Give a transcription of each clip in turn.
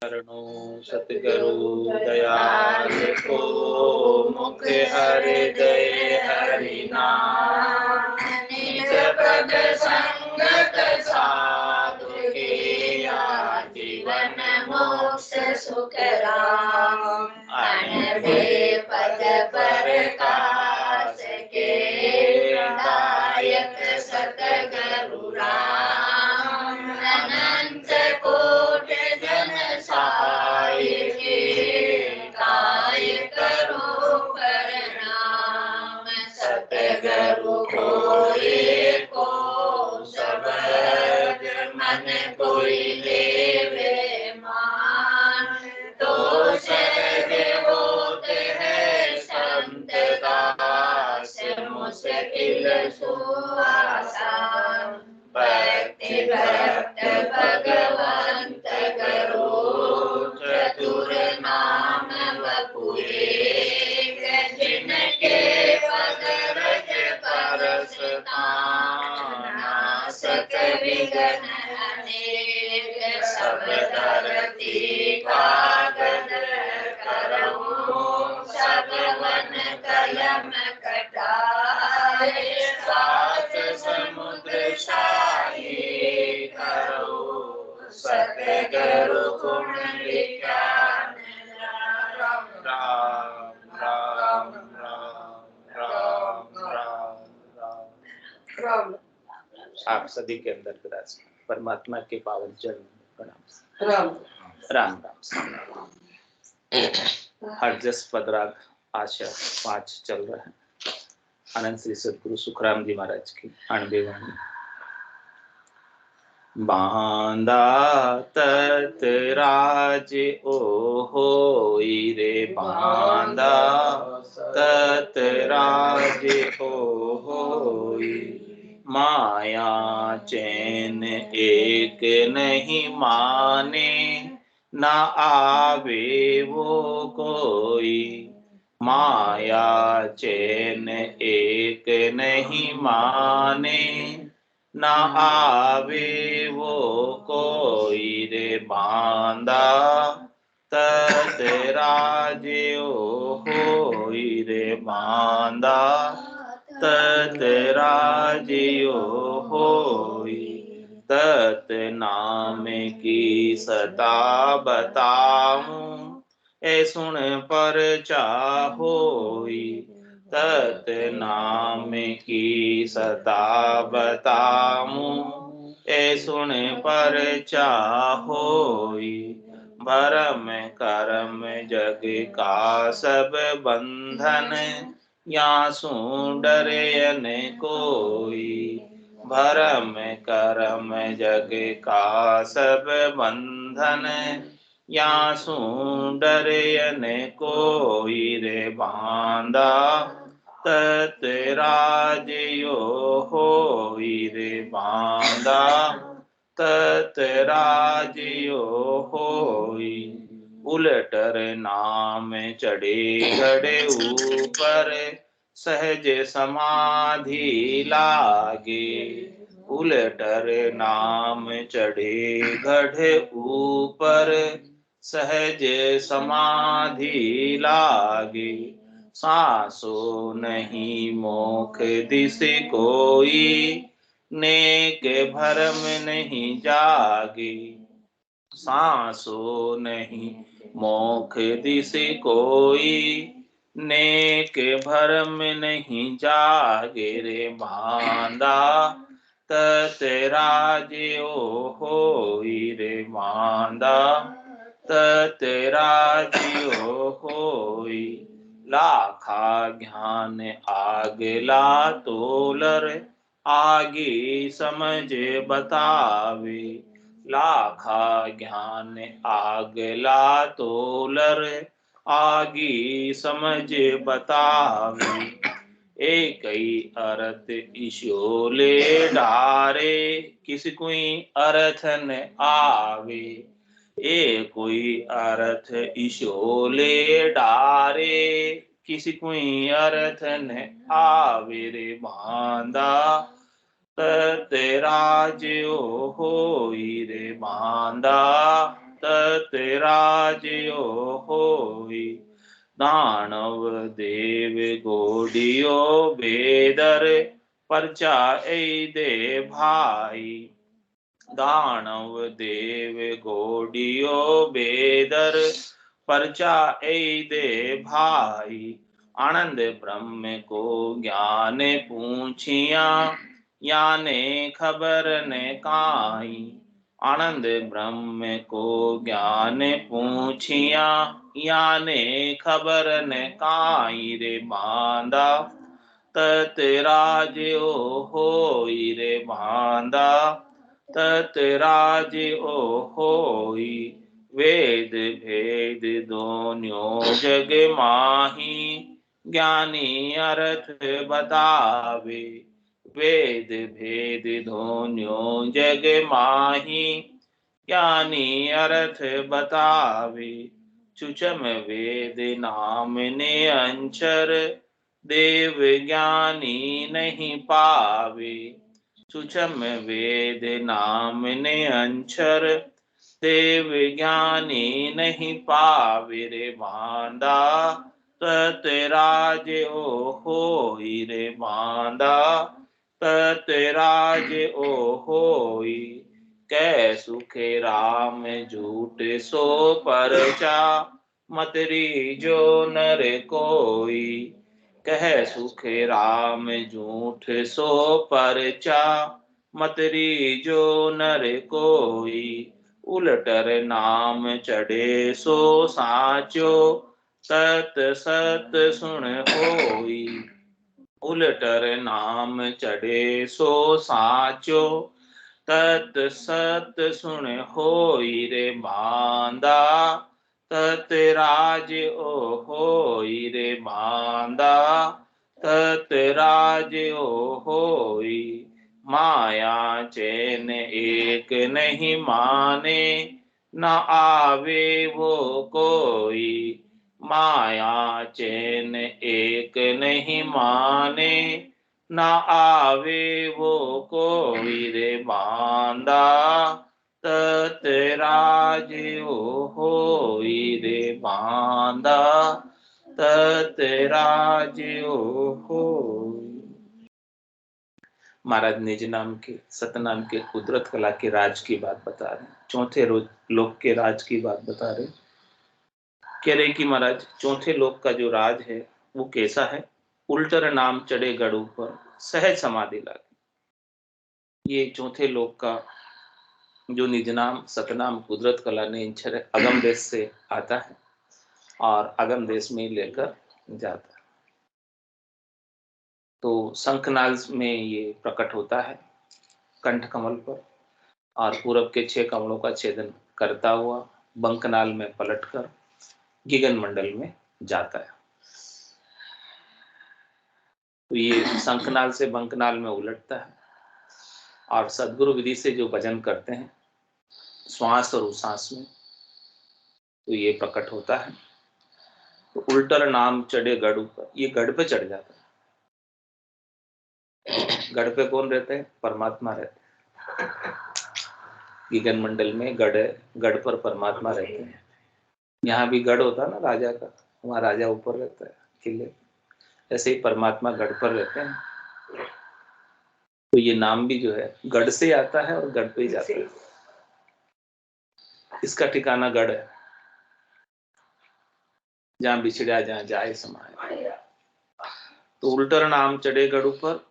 शरणो सतगुरु दयाल को, मुख हृदय हरि नाम, निज पद संगत साधु किया, जीवन मोक्ष सुख राम। अनबे पद प्रकाश के, दायक सतगुरु राम। अनंत कोटि जन सहाय के, काय करो प्रणाम। सतगुरु कोई को सबद, मन कोई लेवे मान। तो सहज होते हैं संत दास, मुश्किल सुआसान। भक्ति भक्त भगवंत गुरु, चतुर नाम वपुए। जिनके पद रज परस नासक विघ्न अनेक। सब धरती कागज करऊं, सब वन कलम कटाए। सात समुद्र शाही करो, सतगुरु गुण विज्ञान। राम राम राम राम राम राम राम। आप सभी के अंदर विराज परमात्मा के पावन चरण प्रणाम। राम राम राम। हरजस पदराग आशा 5 चल रहा है। आनंद श्री सदगुरु सुखराम जी महाराज की 98 वाणी। बांधा तत राज ओ होई रे, बांधा तत राज ओ होई। माया चैन एक नहीं माने, ना आवे वो कोई। माया चैन एक नहीं माने, ना आवे वो कोई रे। बांधा तत राजो होई रे, बांधा तत राजो होई। तत नाम की सता बताऊं, ए सुन पर चाहोई। तत नाम की सता बताऊं, ए सुन पर चाहोई। भरम करम जग का सब बंधन, यासु डरे न कोई। भरम करम जग का सब बंधन, यासु डरे न कोई रे। बांधा तत राजयो होई रे, बांधा तत राजयो होई। उलटर नाम चढ़े घड़े ऊपर, सहज समाधि लागे। उलटर नाम चढ़े घड़े ऊपर, सहज समाधि लागे। सांसो नहीं मोख दिस कोई, नेक भरम नहीं जागे। सांसो नहीं मोख दिस कोई, नेक भरम नहीं जागे रे। बांधा तत राजो होई रे, बांधा तत राजो होई। लाखा ज्ञान आगला तोलर, आगे समझ बतावे। लाखा ज्ञान आगला तोलर, आगे समझ बतावे। एक ही अर्थ ईशोले डारे, किसी कोई अर्थ न आवे। ए कोई अर्थ ईशोले डारे, किसी कोई अर्थ न आवे रे। बांधा तत राजो होई रे, बांधा तत राजयो होई। दानव देव गोडियो बेदर परचा दे भाई। दानव देव गोडियो बेदर परचा दे भाई। आनंद ब्रह्म को ज्ञान पूछिया याने खबर न काई। आनंद ब्रह्म को ज्ञान पूछिया याने खबर न काई। रे बांदा तत राजो होई। रे बांदा तत राजो होई। वेद भेद दोन्यों जग माही ज्ञानी अर्थ बतावे। वेद भेद दोन्यों जग माही ज्ञानी अर्थ बतावे। चुचम वेद नाम ने अंचर देव ज्ञानी नहीं पावे। सुचम वेद नाम ने अंचर देव ज्ञानी नहीं पावे। रे बांदा तत राजो होई। रे बांदा तत राजो होई। कै सुखे राम झूठ सो परचा मतरी जो नर कोई। कह सुख राम झूठ सो परचा मतरी जो नर कोई। उलटर नाम चढ़े सो साचो सत सत सुन होई। उलटर नाम चढ़े सो साचो तत सत सुन होई। रे बांदा तत राज ओ होई। रे बांदा तत राज ओ होई। माया चैन एक नहीं माने न आवे वो कोई। माया चैन एक नहीं माने न आवे वो कोई। रे बांदा तत राज ओ होई। रे बांदा तत राज ओ होई। महाराज निज नाम के सतनाम के कुदरत कला के राज की बात बता रहे हैं। चौथे लोक के राज की बात बता रहे। कह रहे कि महाराज चौथे लोक का जो राज है वो कैसा है। उल्टर नाम चढ़े गढ़ ऊपर सहज समाधि लागे। ये चौथे लोक का जो निज नाम सतनाम कुदरत कला ने इंचर अगम देश से आता है और अगम देश में लेकर जाता है। तो शंखनाल में ये प्रकट होता है कंठ कमल पर और पूरब के 6 कमलों का छेदन करता हुआ बंकनाल में पलटकर गिगन मंडल में जाता है। तो ये शंखनाल से बंकनाल में उलटता है और सदगुरु विधि से जो भजन करते हैं श्वास और उश्वास में तो ये प्रकट होता है। तो उल्टर नाम चढ़े गढ़ ऊपर, ये गढ़ पे चढ़ जाता है। गढ़ पे कौन रहते हैं? परमात्मा रहते हैं। गिगन मंडल में गढ़ है, गढ़ पर परमात्मा रहते हैं। यहाँ भी गढ़ होता है ना राजा का, वहाँ राजा ऊपर रहता है किले, ऐसे ही परमात्मा गढ़ पर रहते हैं। तो ये नाम भी जो है गढ़ से आता है और गढ़ पे ही जाता है। इसका ठिकाना गढ़ है, जहाँ बिछड़ा जहाँ जाए समाए। तो उल्टर नाम चढ़े गढ़ ऊपर।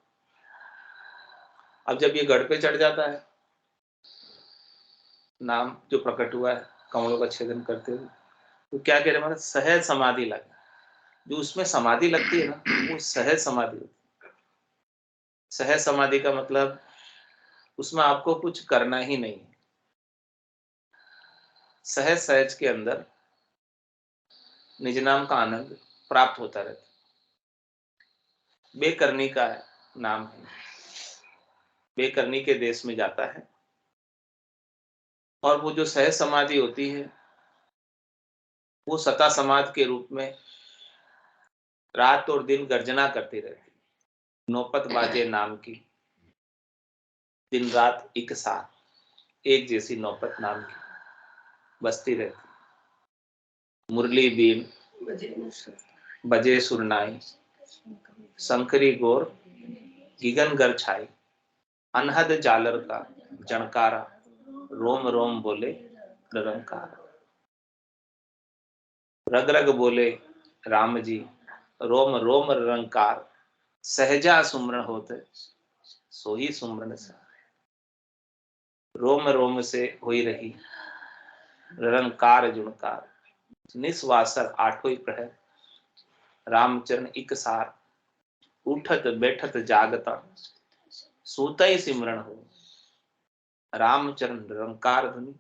अब जब ये गढ़ पे चढ़ जाता है, नाम जो प्रकट हुआ है कमलों का छेदन करते हुए, तो क्या कह रहे हैं? सहज समाधि लगे। जो उसमें समाधि लगती है ना वो सहज समाधि होती है। सहज समाधि का मतलब उसमें आपको कुछ करना ही नहीं है। सहज सहज के अंदर निज नाम का आनंद प्राप्त होता रहता है। बेकरनी का नाम है, बेकरनी के देश में जाता है और वो जो सहज समाधि होती है वो सता समाधि के रूप में रात और दिन गर्जना करती रहती है। नौपत बाजे नाम की, दिन रात एक साथ एक जैसी नौपत नाम की बजती रहती, मुरली बीन बजे सुरनाई, शंकरी गोर गिगन गर छाई, अनहद जालर का जनकारा, रोम रोम बोले निरंकार। रग रग बोले राम जी, रोम रोम निरंकार, सहजा सुमरण होते सो ही सुमरण सा। रोम रोम से हुई रही निरंकार जुणकार, निस्वासर आठों ही प्रहर, रामचरण इक सार, उठत बैठत जागता, सूता ही सिमरण हो। रामचरण निरंकार धुनि,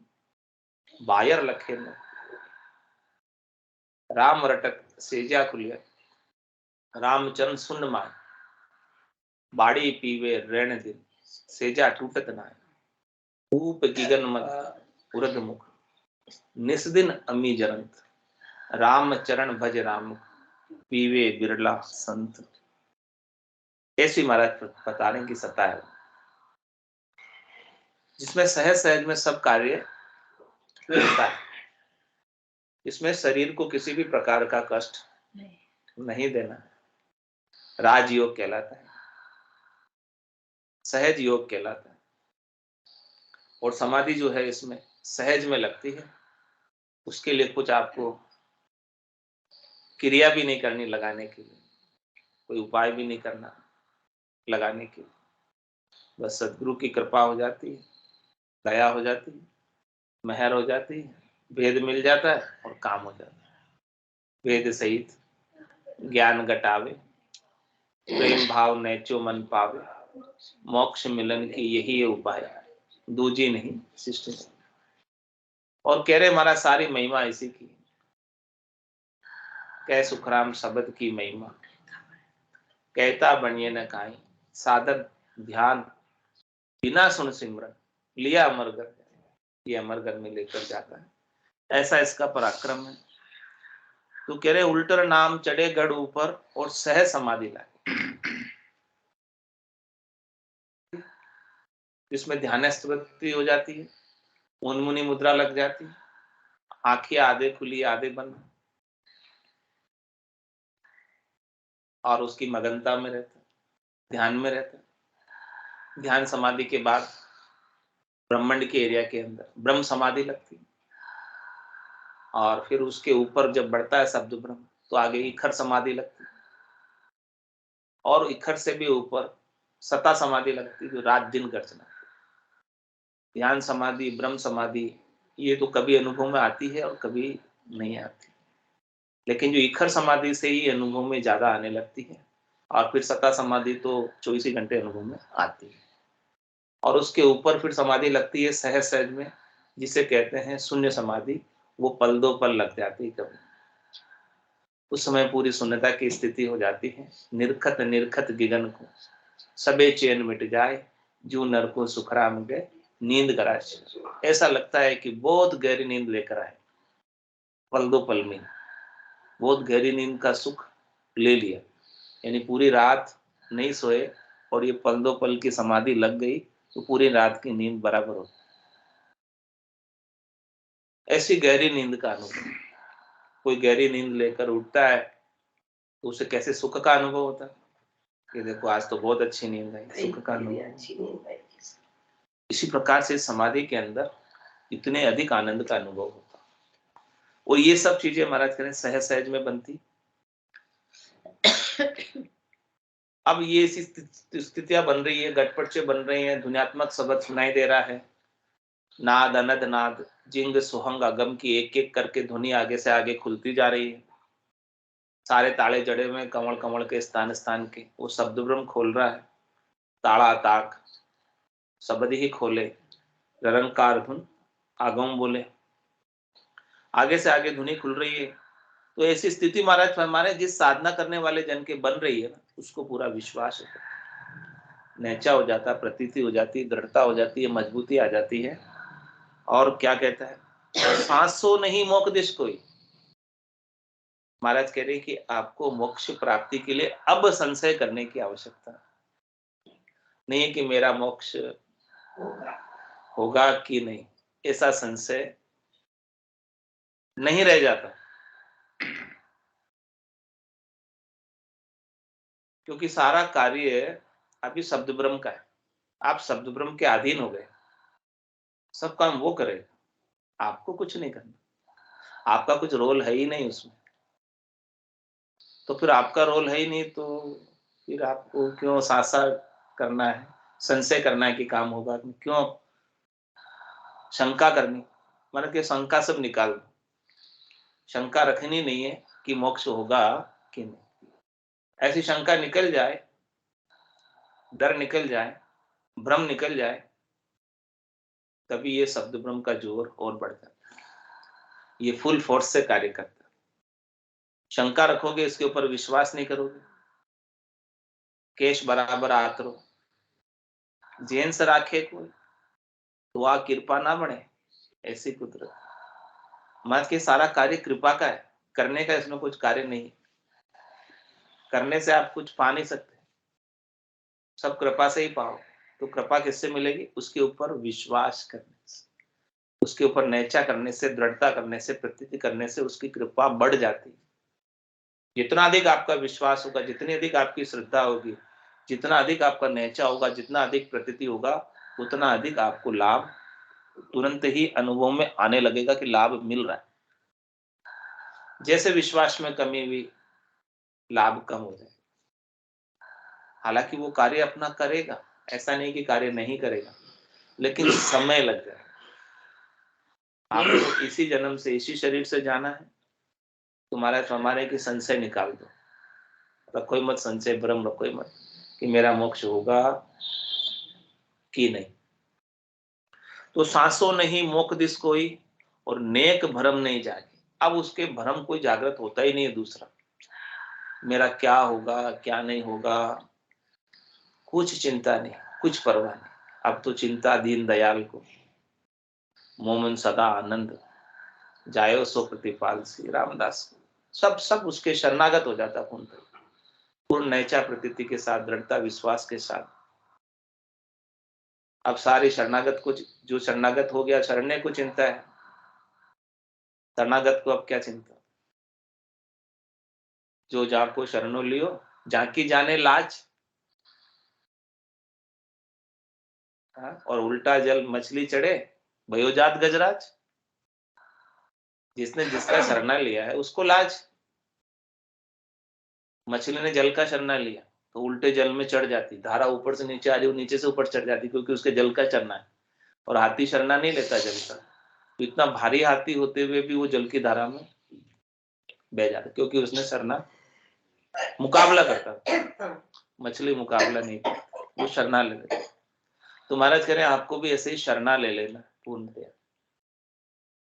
बायर लखे न, राम रटक सेजा खुलिया, रामचरण सुन माय, बाड़ी पीवे रैण दिन, सेजा टूटत नाय। ऊप गिगन मद उरद मुख, निस्दिन अमी जरंत, राम चरण भज राम, पीवे बिरला संत। ऐसी महाराज बताने की सत्ता है, जिसमें सहज सहज में सब कार्य होता है। इसमें शरीर को किसी भी प्रकार का कष्ट नहीं देना। राजयोग कहलाता है, सहज योग कहलाता है। और समाधि जो है इसमें सहज में लगती है। उसके लिए कुछ आपको क्रिया भी नहीं करनी लगाने के लिए, कोई उपाय भी नहीं करना लगाने के लिए। बस सदगुरु की कृपा हो जाती है, दया हो जाती है, मेहर हो जाती है, भेद मिल जाता है और काम हो जाता है। वेद सहित ज्ञान घटावे, प्रेम भाव नैचो मन पावे, मोक्ष मिलन की यही है उपाय, दूजी नहीं शिष्ट नहीं। और कह रहे महाराज सारी महिमा इसी की, कह सुखराम शब्द की महिमा, कहता बनिए न काई, साधक ध्यान बिना सुन सिमरन, लिया अमरगर, ये अमरगर में लेकर जाता है। ऐसा इसका पराक्रम है। तो कह रहे उल्टर नाम चढ़े गढ़ ऊपर और सह समाधि लाए, जिसमें ध्यानस्थ वृत्ति हो जाती है, उन्मुनी मुद्रा लग जाती है, आंखें आधे खुली आधे बंद, और उसकी मगनता में रहता है, ध्यान में रहता है। ध्यान समाधि के बाद ब्रह्मांड के एरिया के अंदर ब्रह्म समाधि लगती है, और फिर उसके ऊपर जब बढ़ता है शब्द ब्रह्म तो आगे इखर समाधि लगती है, और इखर से भी ऊपर सता समाधि लगती है, जो रात दिन गर्जना। ध्यान समाधि ब्रह्म समाधि ये तो कभी अनुभव में आती है और कभी नहीं आती, लेकिन जो इखर समाधि से ही अनुभव में ज्यादा आने लगती है, और फिर सता समाधि तो 24 घंटे अनुभव में आती है। और उसके ऊपर फिर समाधि लगती है सहज सहज में, जिसे कहते हैं शून्य समाधि। वो पल दो पल लग जाती है कभी, उस समय पूरी शून्यता की स्थिति हो जाती है। निरखत निरखत गिगन को, सबे चैन मिट जाए, जो नर को सुखराम गए नींद कराए। ऐसा लगता है कि बहुत गहरी नींद लेकर आए, पल दो पल में बहुत गहरी नींद का सुख ले लिया, यानी पूरी रात नहीं सोए और ये पल दो पल की समाधि लग गई तो पूरी रात की नींद बराबर हो। ऐसी गहरी नींद का अनुभव, कोई गहरी नींद लेकर उठता है तो उसे कैसे सुख का अनुभव होता है कि देखो आज तो बहुत अच्छी नींद आई, सुख का अनुभव। इसी प्रकार से समाधि के अंदर इतने अधिक आनंद का अनुभव होता। और ये सब चीजें महाराज करें सहज सहज में बनती। अब ये ऐसी स्थितियां बन रही है, गटपट बन रही हैं, ध्वन्यात्मक शब्द सुनाई दे रहा है, नाद अनद नाद जिंग सुहंग अगम की एक एक करके ध्वनि आगे से आगे खुलती जा रही है। सारे ताले जड़े हुए कमल कमल के स्थान स्थान के, वो शब्द ब्रह्म खोल रहा है। ताड़ा ताक शब्द ही खोले, निरंकार धुन आगम बोले, आगे से आगे धुनी खुल रही है। तो ऐसी स्थिति महाराज हमारे जिस साधना करने वाले जन के बन रही है ना, उसको पूरा विश्वास है, नैचा हो जाता है, प्रतीति हो जाती है, दृढ़ता हो जाती है, मजबूती आ जाती है। और क्या कहता है, सांसो नहीं मोक्ष दिश कोई। महाराज कह रहे कि आपको मोक्ष प्राप्ति के लिए अब संशय करने की आवश्यकता नहीं है कि मेरा मोक्ष होगा कि नहीं, ऐसा संशय नहीं रह जाता, क्योंकि सारा कार्य अभी शब्द ब्रह्म का है। आप शब्द ब्रह्म के अधीन हो गए, सब काम वो करे, आपको कुछ नहीं करना, आपका कुछ रोल है ही नहीं उसमें। तो फिर आपका रोल है ही नहीं, तो फिर आपको क्यों सासा करना है, संशय करना है कि काम होगा, क्यों शंका करनी, मतलब कि शंका सब निकाल दो, शंका रखनी नहीं है कि मोक्ष होगा कि नहीं। ऐसी शंका निकल जाए, डर निकल जाए, भ्रम निकल जाए, तभी ये शब्द ब्रह्म का जोर और बढ़ जाता है, ये फुल फोर्स से कार्य करता है। शंका रखोगे, इसके ऊपर विश्वास नहीं करोगे, केश बराबर आतरो जैन से राखे कोई, तो आ कृपा ना बने, ऐसी कुदरत। मत के सारा कार्य कृपा का है, करने का इसमें कुछ कार्य नहीं, करने से आप कुछ पा नहीं सकते, सब कृपा से ही पाओ। तो कृपा किससे मिलेगी? उसके ऊपर विश्वास करने से, उसके ऊपर नैचा करने से, दृढ़ता करने से, प्रतीति करने से उसकी कृपा बढ़ जाती है। जितना अधिक आपका विश्वास होगा, जितनी अधिक आपकी श्रद्धा होगी, जितना अधिक आपका नैचा होगा, जितना अधिक प्रतीति होगा, उतना अधिक आपको लाभ तुरंत ही अनुभव में आने लगेगा कि लाभ मिल रहा है। जैसे विश्वास में कमी हुई, लाभ कम हो जाए। हालांकि वो कार्य अपना करेगा, ऐसा नहीं कि कार्य नहीं करेगा, लेकिन समय लग जाए। आपको इसी जन्म से, इसी शरीर से जाना है, तुम्हारा हमारे की संशय निकाल दो, रखो ही मत संशय, भ्रम रखो ही मत कि मेरा मोक्ष होगा कि नहीं। तो सांसों नहीं मोक दिस कोई, और नेक भ्रम नहीं जागे। अब उसके भ्रम कोई जागृत होता ही नहीं है दूसरा, मेरा क्या होगा क्या नहीं होगा, कुछ चिंता नहीं, कुछ परवाह नहीं। अब तो चिंता दीन दयाल को, मोमन सदा आनंद, जायो सो प्रतिपाल, श्री रामदास को। सब सब उसके शरणागत हो जाता पूर्ण नैचा प्रतीति के साथ, दृढ़ता विश्वास के साथ। अब सारे शरणागत को, जो शरणागत हो गया, शरण्य को चिंता है, शरणागत को अब क्या चिंता। जो जाको शरणो लियो, जाकी जाने लाज। और उल्टा जल मछली चढ़े, भयोजात गजराज। जिसने जिसका शरणा लिया है उसको लाज। मछली ने जल का शरणा लिया तो उल्टे जल में चढ़ जाती, धारा ऊपर से नीचे आ रही, नीचे से ऊपर चढ़ जाती, क्योंकि उसके जल का चढ़ना है। और हाथी शरणा नहीं लेता जल का, तो इतना भारी हाथी होते हुए भी वो जल की धारा में बह जाता, क्योंकि उसने शरणा मुकाबला करता, मछली मुकाबला नहीं करती, वो शरणा ले लेता। तो महाराज कह रहे हैं आपको भी ऐसे ही शरणा ले लेना पूर्णतया,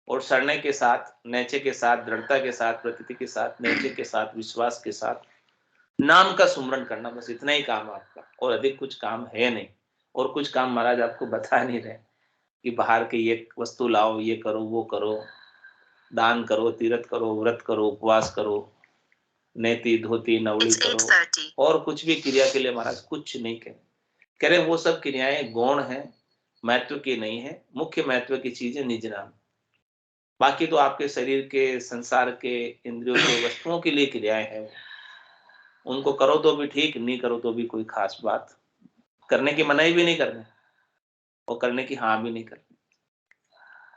और शरणे के साथ, नैचे के साथ, दृढ़ता के साथ, प्रकृति के साथ, नैचे के साथ, विश्वास के साथ नाम का सुमरन करना, बस इतना ही काम आपका, और अधिक कुछ काम है नहीं। और कुछ काम महाराज आपको बता नहीं रहे कि बाहर के ये वस्तु लाओ, ये करो, वो करो, दान करो, तीर्थ करो, व्रत करो, उपवास करो, नेति धोती नवली करो, और कुछ भी क्रिया के लिए महाराज कुछ नहीं कह रहे। वो सब क्रियाएं गौण है, महत्व की नहीं है। मुख्य महत्व की चीज है निज नाम। बाकी तो आपके शरीर के, संसार के, इंद्रियों के, वस्तुओं के लिए क्रियाएं हैं, उनको करो तो भी ठीक, नहीं करो तो भी कोई खास बात, करने की मनाही भी नहीं करनी और करने की हाँ भी नहीं करनी।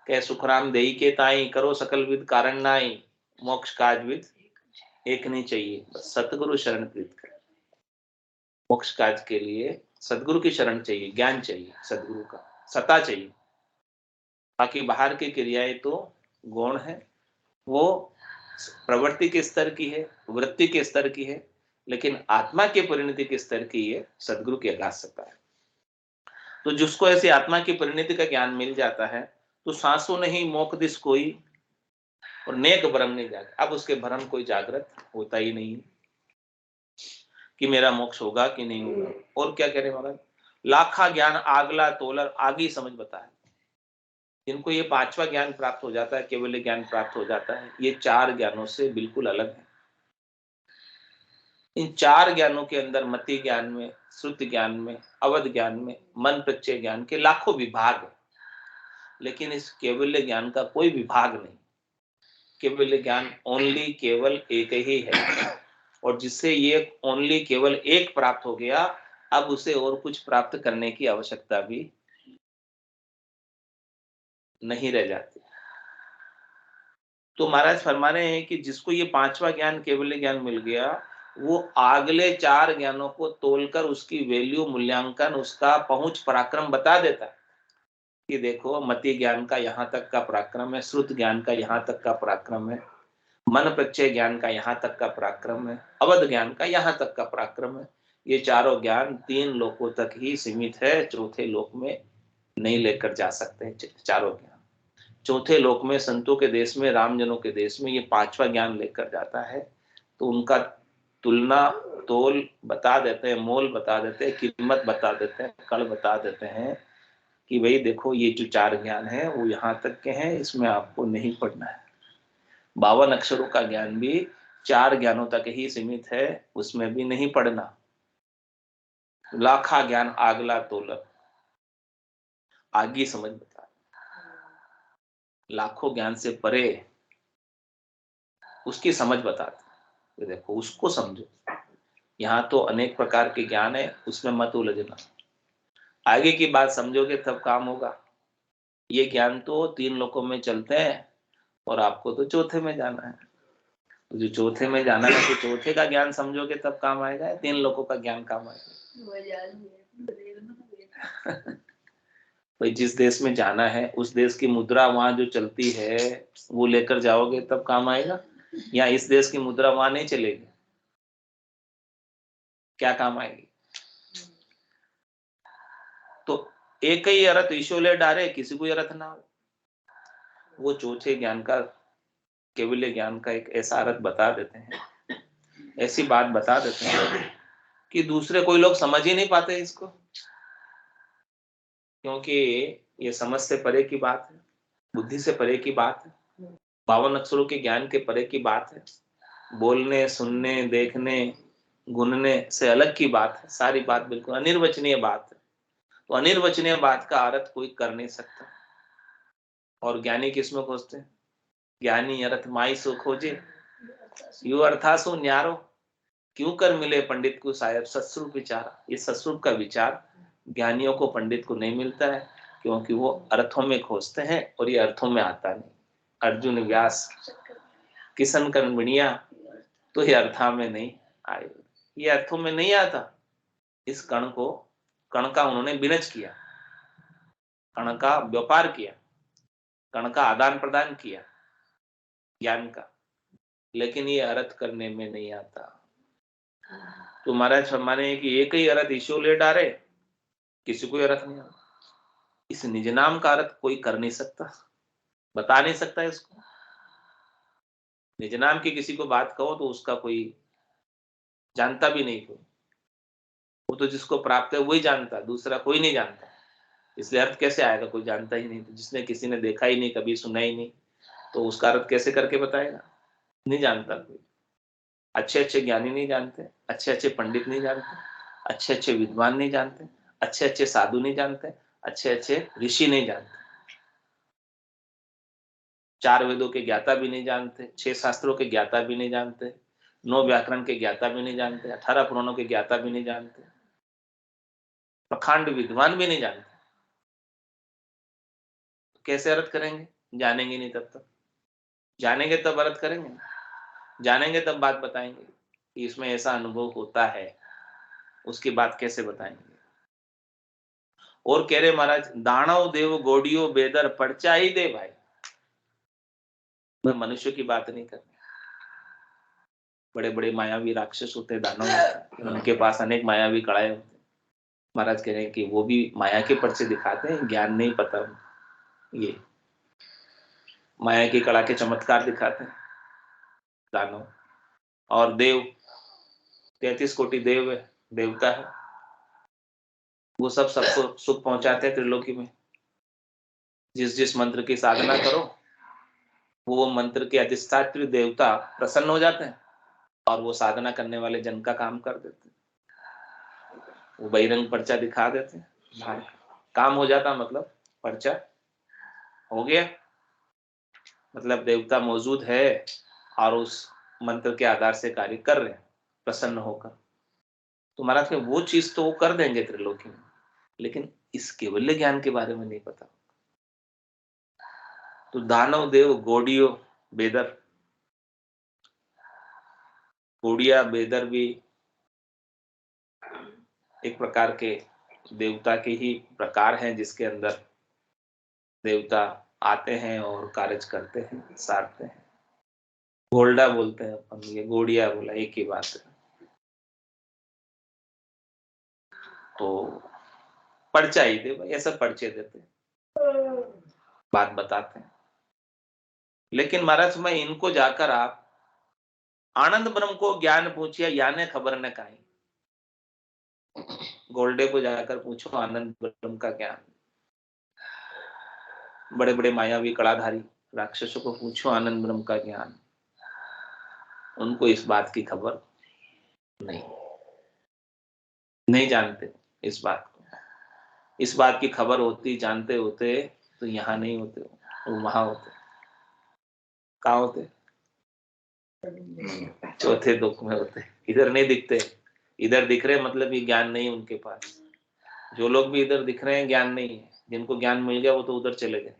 कह सुखराम देई के ताई, करो सकल विद कारण नाई, मोक्ष काज विद एक नहीं चाहिए, बस सतगुरु शरण प्रीत कर। मोक्ष काज के लिए सदगुरु की शरण चाहिए, ज्ञान चाहिए, सदगुरु का सता चाहिए। बाकी बाहर की क्रियाएं तो गौण है, वो प्रवृत्ति के स्तर की है, वृत्ति के स्तर की है, लेकिन आत्मा के परिणति के स्तर की ये सदगुरु की अगाध सत्ता है। तो जिसको ऐसी आत्मा की परिणति का ज्ञान मिल जाता है, तो सांसों नहीं मोक दिस कोई, और नेक भ्रम नहीं जागा। अब उसके भ्रम कोई जागृत होता ही नहीं कि मेरा मोक्ष होगा कि नहीं होगा। और क्या कह रहे महाराज, लाखा ज्ञान आगला तोलर, आगी समझ बताए। जिनको ये पांचवा ज्ञान प्राप्त हो जाता है, केवल ज्ञान प्राप्त हो जाता है, ये चार ज्ञानों से बिल्कुल अलग है। इन चार ज्ञानों के अंदर मति ज्ञान में, श्रुति ज्ञान में, अवध ज्ञान में, मन प्रत्यय ज्ञान के लाखों विभाग है, लेकिन इस केवल्य ज्ञान का कोई विभाग नहीं। केवल ज्ञान ओनली केवल एक ही है, और जिससे ये ओनली केवल एक प्राप्त हो गया, अब उसे और कुछ प्राप्त करने की आवश्यकता भी नहीं रह जाती। तो महाराज फरमा रहे हैं कि जिसको ये पांचवा ज्ञान केवल ज्ञान मिल गया, वो अगले चार ज्ञानों को तोलकर उसकी वैल्यू मूल्यांकन, उसका पहुंच पराक्रम बता देता है कि देखो मति ज्ञान का यहाँ तक का पराक्रम है, श्रुत ज्ञान का यहाँ तक का पराक्रम है, मन प्रत्यय ज्ञान का यहाँ तक का पराक्रम है, अवध ज्ञान का यहाँ तक का पराक्रम है। ये चारों ज्ञान तीन लोकों तक ही सीमित है, चौथे लोक में नहीं लेकर जा सकते हैं चारों ज्ञान। चौथे लोक में, संतों के देश में, रामजनों के देश में ये पांचवा ज्ञान लेकर जाता है। तो उनका तुलना तोल बता देते हैं, मोल बता देते हैं, कीमत बता देते हैं, कल बता देते हैं कि भाई देखो ये जो चार ज्ञान है वो यहाँ तक के हैं, इसमें आपको नहीं पढ़ना है। 52 अक्षरों का ज्ञान भी चार ज्ञानों तक ही सीमित है, उसमें भी नहीं पढ़ना। लाखा ज्ञान आगला तोलन, आगे समझ बता, लाखों ज्ञान से परे उसकी समझ बताते, देखो उसको समझो। यहाँ तो अनेक प्रकार के ज्ञान है, उसमें मत उलझना, आगे की बात समझोगे तब काम होगा। ये ज्ञान तो तीन लोकों में चलते हैं और आपको तो चौथे में जाना है। तो जो चौथे में जाना है तो चौथे का ज्ञान समझोगे तब काम आएगा, तीन लोकों का ज्ञान काम आएगा। भाई जिस देश में जाना है उस देश की मुद्रा वहां जो चलती है वो लेकर जाओगे तब काम आएगा, या इस देश की मुद्रा वहां नहीं चलेगी, क्या काम आएगी? तो एक ही अर्थ ईशोले डारे, किसी को अर्थ ना हो। वो चौथे ज्ञान का, केवल ज्ञान का एक ऐसा अर्थ बता देते हैं, ऐसी बात बता देते हैं कि दूसरे कोई लोग समझ ही नहीं पाते इसको, क्योंकि ये समझ से परे की बात है, बुद्धि से परे की बात है, 52 अक्षरों के ज्ञान के परे की बात है, बोलने सुनने देखने गुनने से अलग की बात है, सारी बात बिल्कुल अनिर्वचनीय बात है। तो अनिर्वचनीय बात का अर्थ कोई कर नहीं सकता, और ज्ञानी किसमें खोजते हैं? ज्ञानी अर्थ माई सो खोजे, यू अर्थासु न्यारो, क्यों कर मिले पंडित को साहेब सत्स्वरूप विचार। ये सत्स्वरूप का विचार ज्ञानियों को, पंडित को नहीं मिलता है, क्योंकि वो अर्थों में खोजते हैं और ये अर्थों में आता नहीं। अर्जुन व्यास किशन कर्मणिया, तो ये अर्था में नहीं आए, ये अर्थों में नहीं आता। इस कण को, कण का उन्होंने विनज किया, कण का व्यापार किया, कण का आदान प्रदान किया ज्ञान का, लेकिन ये अर्थ करने में नहीं आता। तो महाराज फरमाने कि एक ही अर्थ ईशो ले डारे, किसी को अर्थ नहीं आता। इस निज नाम का अर्थ कोई कर नहीं सकता, बता नहीं सकता इसको। निज नाम की किसी को बात कहो तो उसका कोई जानता भी नहीं, कोई, वो तो जिसको प्राप्त है वही जानता, दूसरा कोई नहीं जानता। इसलिए अर्थ कैसे आएगा? कोई जानता ही नहीं, तो जिसने किसी ने देखा ही नहीं, कभी सुना ही नहीं, तो उसका अर्थ कैसे करके बताएगा? नहीं जानता कोई। अच्छे अच्छे ज्ञानी नहीं जानते, अच्छे अच्छे पंडित नहीं जानते, अच्छे अच्छे विद्वान नहीं जानते, अच्छे अच्छे साधु नहीं जानते, अच्छे अच्छे ऋषि नहीं जानते, चार वेदों के ज्ञाता भी नहीं जानते, 6 शास्त्रों के ज्ञाता भी नहीं जानते, 9 व्याकरण के ज्ञाता भी नहीं जानते, 18 पुराणों के ज्ञाता भी नहीं जानते, प्रखंड विद्वान भी नहीं जानते। तो कैसे अर्थ करेंगे? जानेंगे नहीं तब तक। जानेंगे तब अर्थ करेंगे, जानेंगे तब बात बताएंगे कि इसमें ऐसा अनुभव होता है, उसकी बात कैसे बताएंगे। और कह रहे महाराज, दानव देव गोडियो बेदर पर्चा ही दे भाई। मैं मनुष्य की बात नहीं कर, बड़े बड़े मायावी राक्षस होते हैं, दानव होते हैं, उनके पास अनेक मायावी कड़ाए होते हैं। महाराज कह रहे हैं कि वो भी माया के पर्चे दिखाते हैं, ज्ञान नहीं पता, ये माया की कला के चमत्कार दिखाते हैं दानव। और देव, 33 कोटि देव है, देवता है, वो सब सबको सुख पहुंचाते हैं त्रिलोकी में। जिस जिस मंत्र की साधना करो, वो मंत्र के अधिष्ठात्री देवता प्रसन्न हो जाते हैं और वो साधना करने वाले जन का काम कर देते हैं। वो बहिरंग पर्चा दिखा देते हैं, काम हो जाता, मतलब पर्चा हो गया। मतलब देवता मौजूद है और उस मंत्र के आधार से कार्य कर रहे हैं प्रसन्न होकर, तो महाराज के वो चीज तो वो कर देंगे त्रिलोकी में, लेकिन इस केवल्य ज्ञान के बारे में नहीं पता। तो दानव देव गोडियो बेदर, गोडिया बेदर भी एक प्रकार के देवता के ही प्रकार हैं, जिसके अंदर देवता आते हैं और कार्य करते हैं, सारते हैं। गोल्डा बोलते हैं अपन, ये गोडिया बोला, एक ही बात है। तो पर्चा ही दे भाई, ऐसा पर्चे देते हैं, बात बताते हैं। लेकिन महाराज मैं इनको जाकर आप आनंद ब्रह्म को ज्ञान पूछिए, याने खबर न काई। गोल्डे को जाकर पूछो आनंद ब्रह्म का ज्ञान, बड़े बड़े मायावी कड़ाधारी राक्षसों को पूछो आनंद ब्रह्म का ज्ञान, उनको इस बात की खबर नहीं, नहीं जानते इस बात को। इस बात की खबर होती, जानते होते तो यहाँ नहीं होते, वो वहां होते। कहाँ होते? चौथे दुख में होते। इधर नहीं दिखते, इधर दिख रहे मतलब ये ज्ञान नहीं उनके पास। जो लोग भी इधर दिख रहे हैं ज्ञान नहीं है, जिनको ज्ञान मिल गया वो तो उधर चले गए,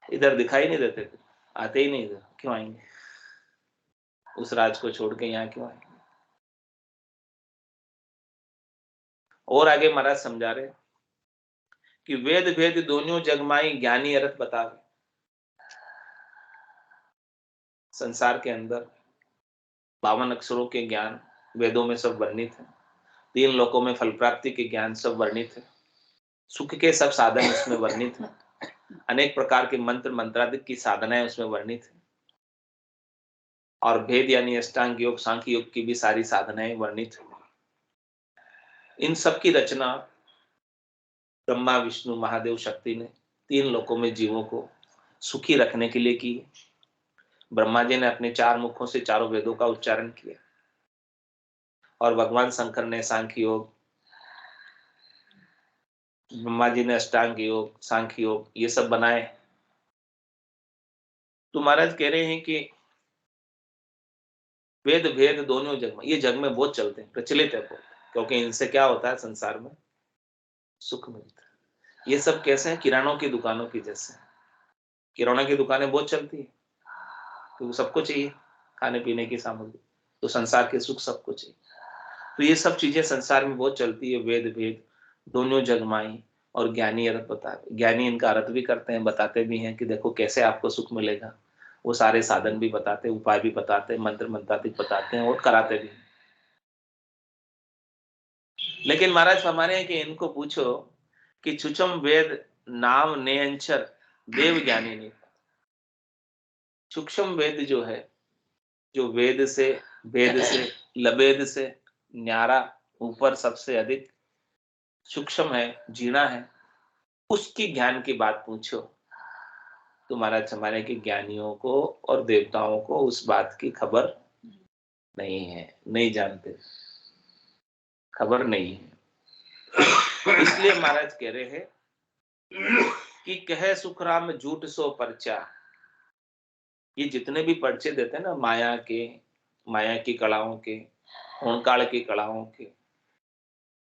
इधर दिखाई नहीं देते, आते ही नहीं इधर। क्यों आएंगे? उस राज को छोड़ के यहाँ क्यों आएंगे? और आगे महाराज समझा रहे कि वेद भेद दोनों जगमाई ज्ञानी अर्थ बतावे। संसार के अंदर 52 अक्षरों के ज्ञान वेदों में सब वर्णित है, 3 लोकों में फल प्राप्ति के ज्ञान सब वर्णित है, सुख के सब साधन उसमें वर्णित है, अनेक प्रकार के मंत्र मंत्रादिक की साधनाएं उसमें वर्णित है, और भेद यानी अष्टांग योग सांख्य योग की भी सारी साधनाएं वर्णित है। इन सब की रचना ब्रह्मा विष्णु महादेव शक्ति ने 3 लोकों में जीवों को सुखी रखने के लिए की। ब्रह्मा जी ने अपने 4 मुखों से चारों वेदों का उच्चारण किया, और भगवान शंकर ने सांख्य योग, ब्रह्मा जी ने अष्टांग योग सांख्य योग ये सब बनाए। तो महाराज कह रहे हैं कि वेद भेद दोनों जग में, ये जग में बहुत चलते हैं, प्रचलित है बहुत, क्योंकि इनसे क्या होता है संसार में सुख मिलता है। ये सब कैसे हैं? किरानों की दुकानों की जैसे। किराना की दुकानें बहुत चलती है, तो सबको चाहिए खाने पीने की सामग्री, तो संसार के सुख सबको चाहिए। तो ये सब चीजें संसार में बहुत चलती है, वेद भेद दोनों जगमाई और ज्ञानी अर्थ बता, ज्ञानी इनका अर्थ भी करते हैं, बताते भी हैं कि देखो कैसे आपको सुख मिलेगा। वो सारे साधन भी बताते, उपाय भी बताते, मंत्र मंत्रादिक बताते हैं और कराते भी। लेकिन महाराज हमारे हैं कि इनको पूछो कि छुचम वेद नाम नेअंचर देव ज्ञानी नहीं। सूक्ष्म वेद जो है, जो वेद से लबेद से न्यारा ऊपर सबसे अधिक सूक्ष्म है, जीना है, उसकी ज्ञान की बात पूछो तो महाराज हमारे के ज्ञानियों को और देवताओं को उस बात की खबर नहीं है, नहीं जानते, खबर नहीं है। इसलिए महाराज कह रहे हैं कि कहे सुखराम झूठ सो पर्चा। ये जितने भी पर्चे देते हैं ना, माया की कलाओं के, ओंकाल की कलाओं के,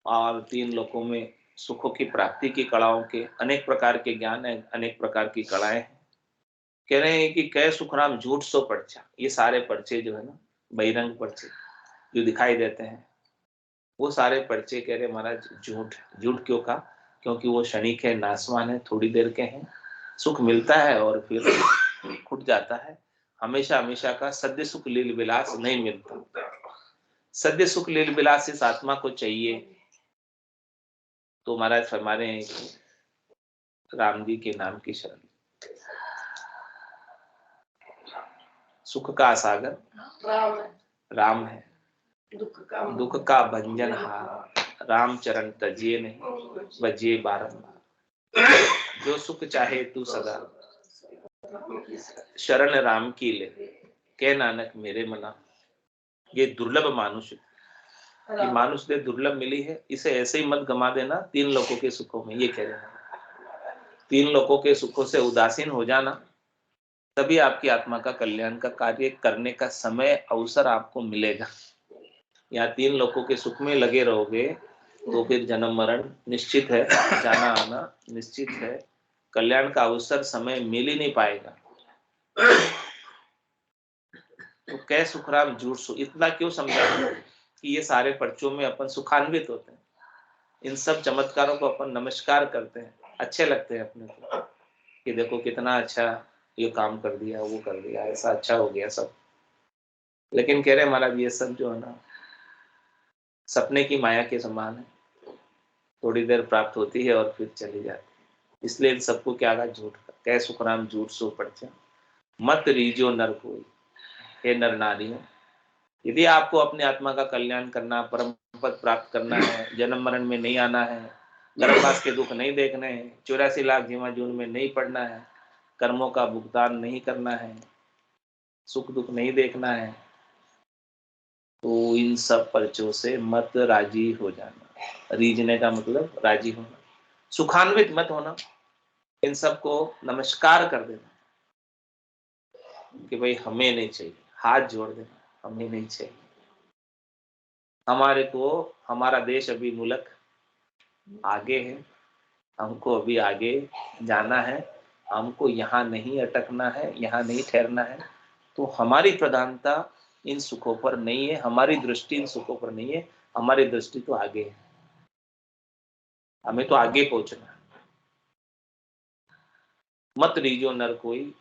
और 3 लोकों में सुखों की प्राप्ति की कलाओं के, अनेक प्रकार के ज्ञान है, अनेक प्रकार की कलाएं हैं। कह रहे हैं कि कह सुखराम झूठ सो पर्चा। ये सारे पर्चे जो है ना, बहिरंग पर्चे जो दिखाई देते हैं, वो सारे पर्चे कह रहे महाराज झूठ। झूठ क्यों कहा? क्योंकि वो क्षणिक है, नासवान है, थोड़ी देर के हैं, सुख मिलता है और फिर खुट जाता है। हमेशा हमेशा का सद्य सुख लील विलास नहीं मिलता। सद्य सुख लील विलास इस आत्मा को चाहिए। तो महाराज फरमा रहे हैं कि राम जी के नाम की शरण, सुख का सागर राम है, दुख का भंजन हार, राम चरण तजिए नहीं बजिए बारंबार। जो सुख चाहे तू सदा शरण राम की ले, के नानक मेरे मना। ये दुर्लभ मानुष, ये मानुष दे दुर्लभ मिली है, इसे ऐसे ही मत गमा देना 3 लोगों के सुखों में। ये कह रहे हैं तीन लोगों के सुखों से उदासीन हो जाना, तभी आपकी आत्मा का कल्याण का कार्य करने का समय अवसर आपको मिलेगा। या तीन लोगों के सुख में लगे रहोगे तो फिर जन्म मरण निश्चित है, जाना आना निश्चित है, कल्याण का अवसर समय मिल ही नहीं पाएगा। तो कै सुखराम झूठ सो, इतना क्यों समझा कि ये सारे पर्चों में अपन सुखान्वित होते हैं, इन सब चमत्कारों को अपन नमस्कार करते हैं, अच्छे लगते हैं अपने को कि देखो कितना अच्छा ये काम कर दिया, वो कर दिया, ऐसा अच्छा हो गया सब। लेकिन कह रहे महाराज ये सब जो है ना सपने की माया के समान है, थोड़ी देर प्राप्त होती है और फिर चली जाती है। इसलिए इन सबको क्या कहा, झूठ कै सुखराम झूठ सो पर्चा, मत रीजो नर कोई। हे नर नारियों, यदि आपको अपने आत्मा का कल्याण करना, परम पद प्राप्त करना है, जन्म मरण में नहीं आना है, गर्भवास के दुख नहीं देखने हैं, 84 लाख जीवा जून में नहीं पड़ना है, कर्मों का भुगतान नहीं करना है, सुख दुख नहीं देखना है, तो इन सब पर्चों से मत राजी हो जाना। रीझने का मतलब राजी होना, सुखान्वित मत होना, इन सब को नमस्कार कर देना कि भाई हमें नहीं चाहिए, हाथ जोड़ देना, हमें नहीं चाहिए। हमारे को हमारा देश अभी मुल्क आगे है, हमको अभी आगे जाना है, हमको यहाँ नहीं अटकना है, यहाँ नहीं ठहरना है। तो हमारी प्रधानता इन सुखों पर नहीं है, हमारी दृष्टि इन सुखों पर नहीं है, हमारी दृष्टि तो आगे है, हमें तो आगे पहुंचना है। मत रीजो नर कोई।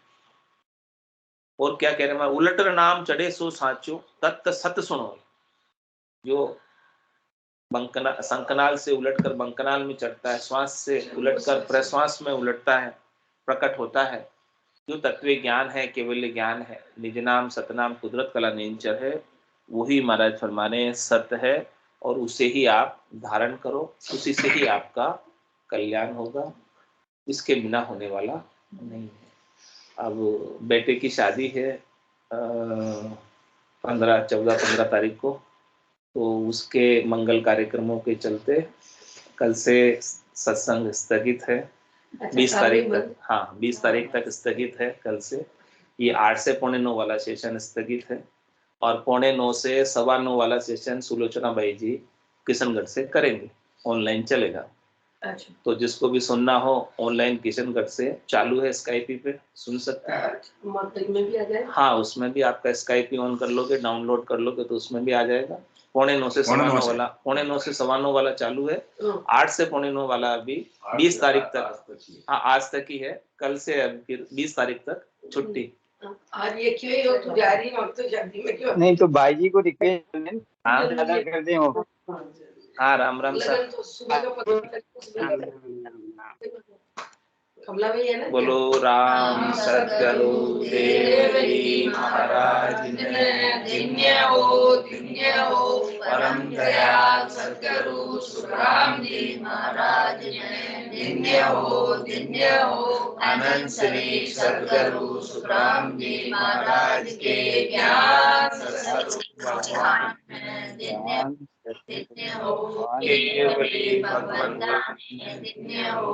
और क्या कह रहे हैं, उलटर नाम चढ़े सो साचो, तत्त सत सुनो। जो संकनाल से उलटकर बंकनाल में चढ़ता है, श्वास से उलटकर प्रश्वास में उलटता है, प्रकट होता है, जो तत्व ज्ञान है, केवल ज्ञान है, निज नाम सतनाम कुदरत कला नेंचर है, वही महाराज फरमाने सत्य है, और उसे ही आप धारण करो, उसी से ही आपका कल्याण होगा, इसके बिना होने वाला नहीं है। अब बेटे की शादी है 15 तारीख को, तो उसके मंगल कार्यक्रमों के चलते कल से सत्संग स्थगित है। 20 तारीख तक, हाँ 20 तारीख तक स्थगित है कल से। ये 8 से 8:45 वाला सेशन स्थगित है, और 8:45 से 9:15 वाला सेशन सुलोचना बाई जी किशनगढ़ से करेंगे, ऑनलाइन चलेगा। अच्छा। तो जिसको भी सुनना हो ऑनलाइन किशनगढ़ से चालू है, स्काइपी पे सुन सकते हैं। में भी आ जाएगा? हाँ, उसमें भी आपका स्काइपी ऑन कर लोगे, डाउनलोड कर लोगे तो उसमें भी आ जाएगा। 8:45 से 9:15 वाला, 8:45 से 9:15 वाला चालू है, 8 से 9:15 वाला अभी 20 तारीख तक, हाँ आज तक ही है, कल से फिर 20 तारीख तक छुट्टी। आज ये क्यों तो जा रही है, तो शादी में क्यों नहीं, तो भाई जी को रिक्वेस्ट कर दें वो। हाँ राम राम सर। बोलो राम सद्गुरु देव जी महाराज ने, धन्य हो परम दयाल सद्गुरु सुखराम जी महाराज ने, धन्य हो अनंत श्री सद्गुरु सुखराम जी महाराज के ज्ञान स्वरूप भगवान धन्य हो केवली भगवान धन्य हो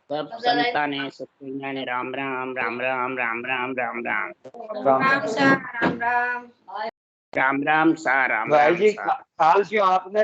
सब संताने सत्संगाने राम राम राम राम राम राम राम राम राम राम सा राम भाई जी काल क्यों आपने